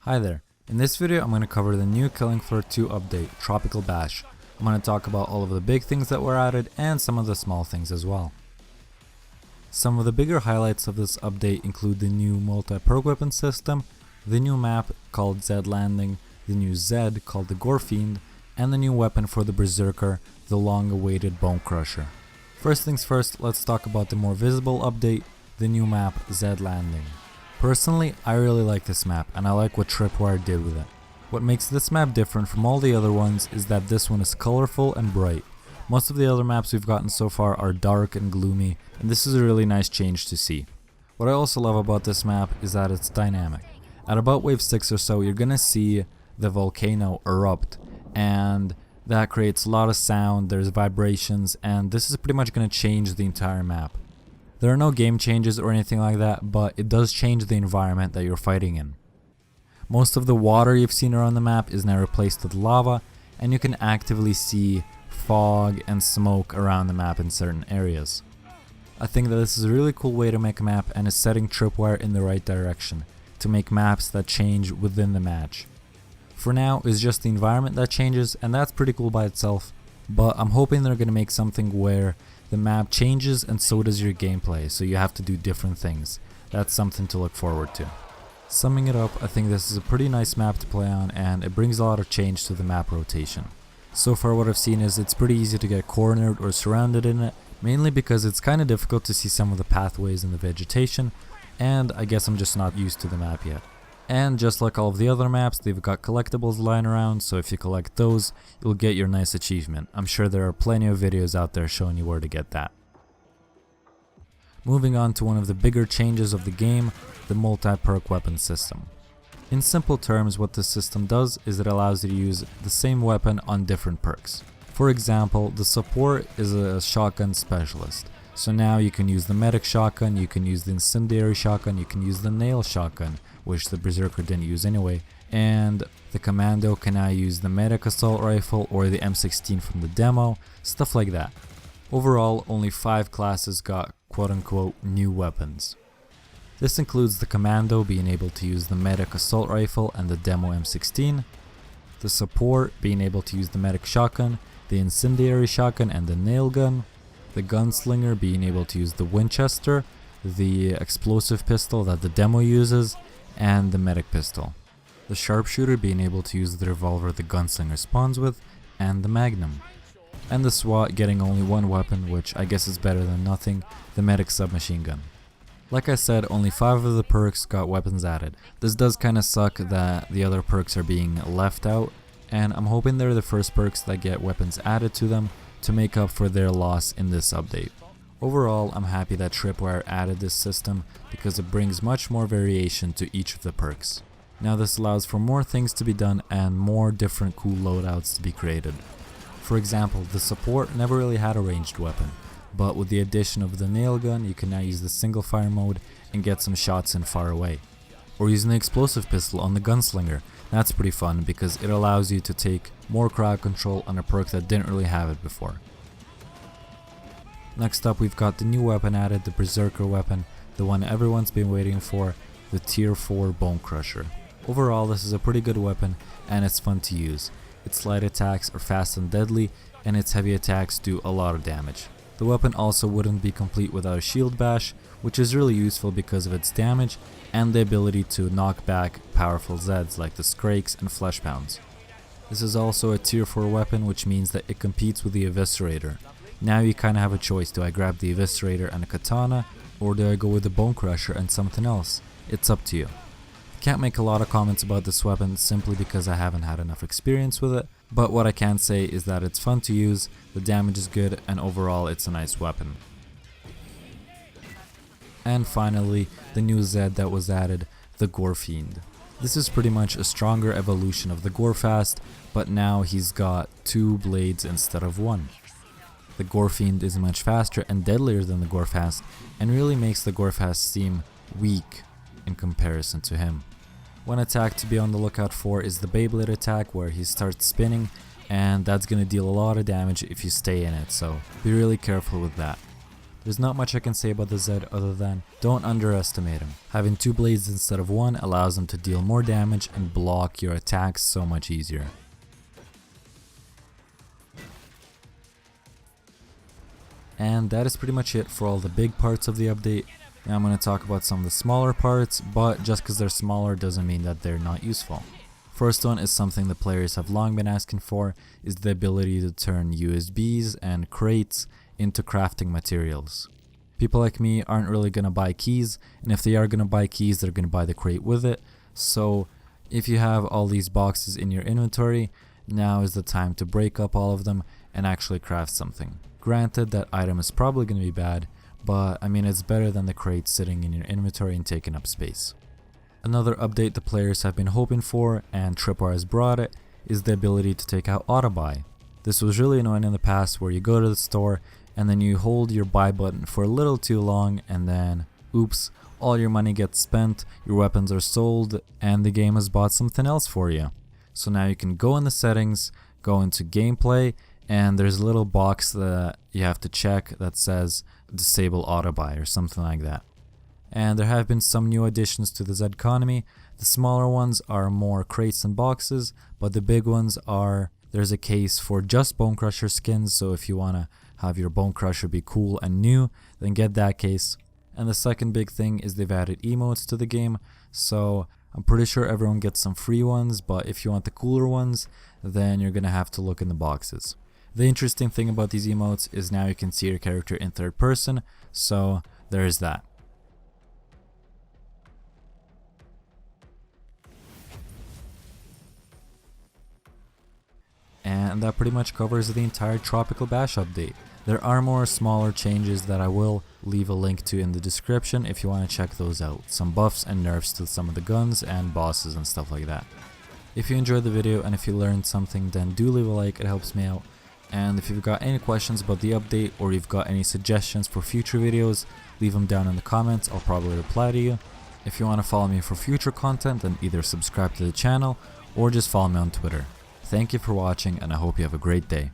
Hi there, in this video I'm going to cover the new Killing Floor 2 update, Tropical Bash. I'm going to talk about all of the big things that were added and some of the small things as well. Some of the bigger highlights of this update include the new multi-perk weapon system, the new map called Z Landing, the new Z called the Gore Fiend, and the new weapon for the berserker, the long-awaited Bone Crusher. First things first, let's talk about the more visible update, the new map Z Landing. Personally, I really like this map and I like what Tripwire did with it. What makes this map different from all the other ones is that this one is colorful and bright. Most of the other maps we've gotten so far are dark and gloomy, and this is a really nice change to see. What I also love about this map is that it's dynamic. At about wave 6 or so, you're gonna see the volcano erupt, and that creates a lot of sound, there's vibrations, and this is pretty much gonna change the entire map. There are no game changes or anything like that, but it does change the environment that you're fighting in. Most of the water you've seen around the map is now replaced with lava, and you can actively see fog and smoke around the map in certain areas. I think that this is a really cool way to make a map and is setting Tripwire in the right direction, to make maps that change within the match. For now, it's just the environment that changes, and that's pretty cool by itself, but I'm hoping they're going to make something where the map changes and so does your gameplay, so you have to do different things. That's something to look forward to. Summing it up, I think this is a pretty nice map to play on and it brings a lot of change to the map rotation. So far what I've seen is it's pretty easy to get cornered or surrounded in it, mainly because it's kind of difficult to see some of the pathways in the vegetation, and I guess I'm just not used to the map yet. And just like all of the other maps, they've got collectibles lying around, so if you collect those, you'll get your nice achievement. I'm sure there are plenty of videos out there showing you where to get that. Moving on to one of the bigger changes of the game, the multi-perk weapon system. In simple terms, what this system does is it allows you to use the same weapon on different perks. For example, the support is a shotgun specialist. So now you can use the medic shotgun, you can use the incendiary shotgun, you can use the nail shotgun, which the berserker didn't use anyway, and the commando can now use the medic assault rifle or the M16 from the demo, stuff like that. Overall, only 5 classes got quote-unquote new weapons. This includes the commando being able to use the medic assault rifle and the demo M16, the support being able to use the medic shotgun, the incendiary shotgun and the nail gun, the gunslinger being able to use the Winchester, the explosive pistol that the demo uses, and the medic pistol. The sharpshooter being able to use the revolver the gunslinger spawns with, and the magnum. And the SWAT getting only one weapon, which I guess is better than nothing, the medic submachine gun. Like I said, only 5 of the perks got weapons added. This does kinda suck that the other perks are being left out, and I'm hoping they're the first perks that get weapons added to them to make up for their loss in this update. Overall, I'm happy that Tripwire added this system because it brings much more variation to each of the perks. Now this allows for more things to be done and more different cool loadouts to be created. For example, the support never really had a ranged weapon, but with the addition of the nail gun you can now use the single fire mode and get some shots in far away. Or using the explosive pistol on the gunslinger. That's pretty fun because it allows you to take more crowd control on a perk that didn't really have it before. Next up we've got the new weapon added, the berserker weapon, the one everyone's been waiting for, the tier 4 Bone Crusher. Overall this is a pretty good weapon and it's fun to use. Its light attacks are fast and deadly and its heavy attacks do a lot of damage. The weapon also wouldn't be complete without a shield bash, which is really useful because of its damage and the ability to knock back powerful Zeds like the Skrakes and Flesh Pounds. This is also a tier 4 weapon, which means that it competes with the Eviscerator. Now you kinda have a choice, do I grab the Eviscerator and a katana, or do I go with the Bone Crusher and something else? It's up to you. I can't make a lot of comments about this weapon simply because I haven't had enough experience with it, but what I can say is that it's fun to use, the damage is good, and overall it's a nice weapon. And finally, the new Z that was added, the Gore Fiend. This is pretty much a stronger evolution of the Gore Fast, but now he's got 2 blades instead of 1. The Gore Fiend is much faster and deadlier than the Gore Fast, and really makes the Gore Fast seem weak in comparison to him. One attack to be on the lookout for is the Beyblade attack, where he starts spinning, and that's gonna deal a lot of damage if you stay in it, so be really careful with that. There's not much I can say about the Zed other than don't underestimate him. Having 2 blades instead of 1 allows him to deal more damage and block your attacks so much easier. And that is pretty much it for all the big parts of the update. Now I'm going to talk about some of the smaller parts, but just because they're smaller doesn't mean that they're not useful. First one is something the players have long been asking for, is the ability to turn USBs and crates into crafting materials. People like me aren't really going to buy keys, and if they are going to buy keys, they're going to buy the crate with it. So if you have all these boxes in your inventory, now is the time to break up all of them and actually craft something. Granted, that item is probably going to be bad, but I mean it's better than the crate sitting in your inventory and taking up space. Another update the players have been hoping for, and Tripwire has brought it, is the ability to take out auto buy. This was really annoying in the past where you go to the store and then you hold your buy button for a little too long and then oops, all your money gets spent, your weapons are sold, and the game has bought something else for you. So now you can go in the settings, go into gameplay, and there's a little box that you have to check that says disable auto buy or something like that. And there have been some new additions to the Zed economy. The smaller ones are more crates and boxes, but the big ones are, there's a case for just Bone Crusher skins, so if you want to have your Bone Crusher be cool and new, then get that case. And the second big thing is they've added emotes to the game, so I'm pretty sure everyone gets some free ones, but if you want the cooler ones, then you're gonna have to look in the boxes. The interesting thing about these emotes is now you can see your character in third person, so there's that. And that pretty much covers the entire Tropical Bash update. There are more smaller changes that I will leave a link to in the description if you want to check those out. Some buffs and nerfs to some of the guns and bosses and stuff like that. If you enjoyed the video and if you learned something, then do leave a like, it helps me out. And if you've got any questions about the update or you've got any suggestions for future videos, leave them down in the comments, I'll probably reply to you. If you want to follow me for future content, then either subscribe to the channel or just follow me on Twitter. Thank you for watching and I hope you have a great day.